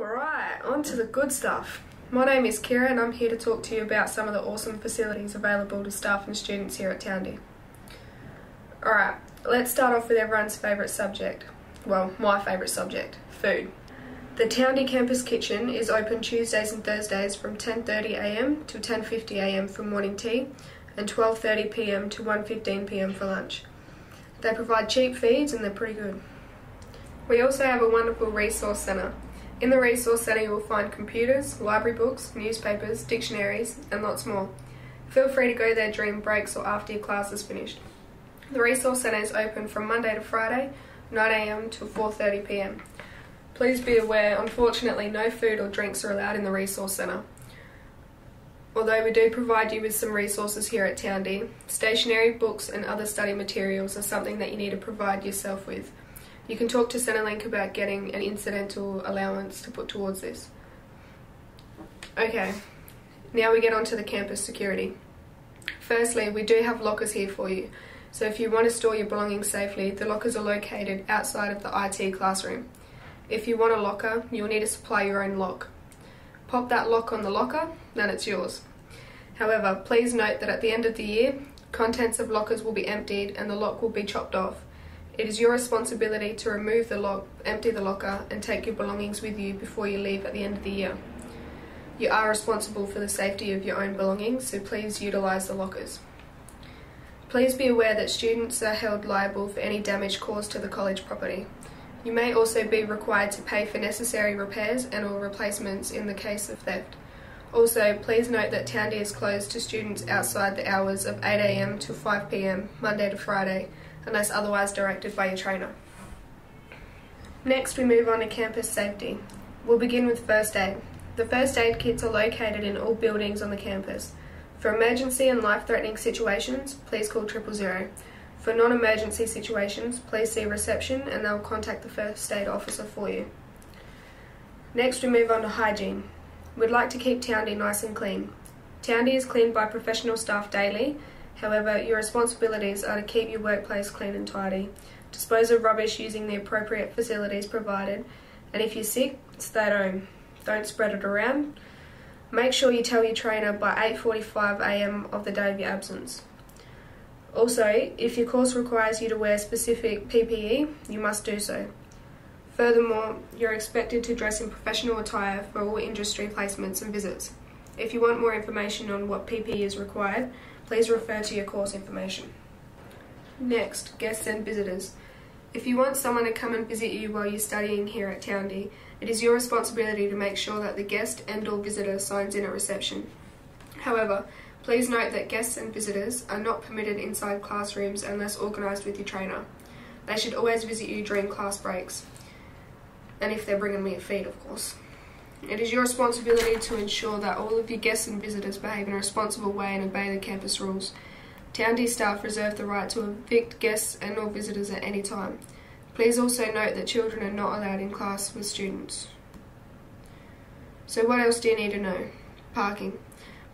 Alright, on to the good stuff. My name is Kira and I'm here to talk to you about some of the awesome facilities available to staff and students here at Tauondi. Alright, let's start off with everyone's favourite subject. Well, my favourite subject, food. The Tauondi campus kitchen is open Tuesdays and Thursdays from 10:30am to 10:50am for morning tea and 12:30pm to 1:15pm for lunch. They provide cheap feeds and they're pretty good. We also have a wonderful resource centre. In the resource centre you will find computers, library books, newspapers, dictionaries and lots more. Feel free to go there during breaks or after your class is finished. The resource centre is open from Monday to Friday, 9am to 4:30pm. Please be aware, unfortunately no food or drinks are allowed in the resource centre. Although we do provide you with some resources here at Tauondi, stationery, books and other study materials are something that you need to provide yourself with. You can talk to Centrelink about getting an incidental allowance to put towards this. Okay, now we get on to the campus security. Firstly, we do have lockers here for you, so if you want to store your belongings safely, the lockers are located outside of the IT classroom. If you want a locker, you'll need to supply your own lock. Pop that lock on the locker, then it's yours. However, please note that at the end of the year, contents of lockers will be emptied and the lock will be chopped off. It is your responsibility to remove the lock, empty the locker and take your belongings with you before you leave at the end of the year. You are responsible for the safety of your own belongings, so please utilise the lockers. Please be aware that students are held liable for any damage caused to the college property. You may also be required to pay for necessary repairs and or replacements in the case of theft. Also, please note that Tauondi is closed to students outside the hours of 8am to 5pm, Monday to Friday, unless otherwise directed by your trainer. Next we move on to campus safety. We'll begin with first aid. The first aid kits are located in all buildings on the campus. For emergency and life-threatening situations, please call 000. For non-emergency situations, please see reception and they'll contact the first aid officer for you. Next we move on to hygiene. We'd like to keep Tauondi nice and clean. Tauondi is cleaned by professional staff daily. However, your responsibilities are to keep your workplace clean and tidy, dispose of rubbish using the appropriate facilities provided, and if you're sick, stay at home. Don't spread it around. Make sure you tell your trainer by 8:45am of the day of your absence. Also, if your course requires you to wear specific PPE, you must do so. Furthermore, you're expected to dress in professional attire for all industry placements and visits. If you want more information on what PPE is required, please refer to your course information. Next, guests and visitors. If you want someone to come and visit you while you're studying here at Tauondi, it is your responsibility to make sure that the guest and/or visitor signs in at reception. However, please note that guests and visitors are not permitted inside classrooms unless organised with your trainer. They should always visit you during class breaks, and if they're bringing me a feed, of course. It is your responsibility to ensure that all of your guests and visitors behave in a responsible way and obey the campus rules. Tauondi staff reserve the right to evict guests and or visitors at any time. Please also note that children are not allowed in class with students. So what else do you need to know? Parking.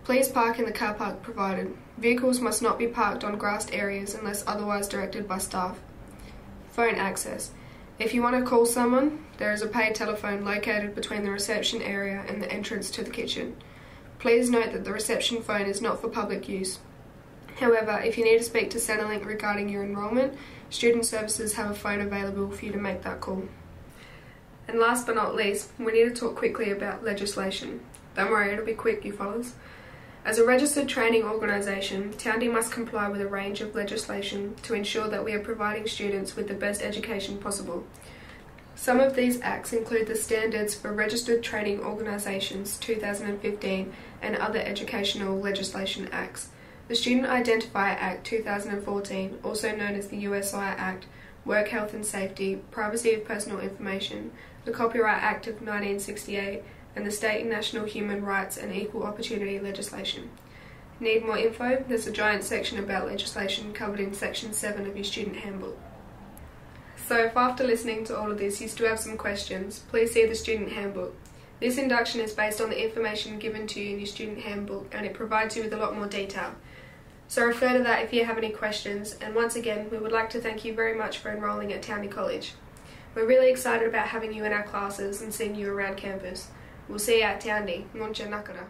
Please park in the car park provided. Vehicles must not be parked on grassed areas unless otherwise directed by staff. Phone access. If you want to call someone, there is a paid telephone located between the reception area and the entrance to the kitchen. Please note that the reception phone is not for public use. However, if you need to speak to Centrelink regarding your enrolment, Student Services have a phone available for you to make that call. And last but not least, we need to talk quickly about legislation. Don't worry, it'll be quick, you fellas. As a registered training organisation, Tauondi must comply with a range of legislation to ensure that we are providing students with the best education possible. Some of these acts include the Standards for Registered Training Organisations 2015 and other educational legislation acts. The Student Identifier Act 2014, also known as the USI Act, Work Health and Safety, Privacy of Personal Information, the Copyright Act of 1968, and the State and National Human Rights and Equal Opportunity legislation. Need more info? There's a giant section about legislation covered in Section 7 of your student handbook. So if after listening to all of this you still have some questions, please see the student handbook. This induction is based on the information given to you in your student handbook and it provides you with a lot more detail. So refer to that if you have any questions, and once again we would like to thank you very much for enrolling at Tauondi College. We're really excited about having you in our classes and seeing you around campus. We'll see you at Tauondi. Noncha Nakara.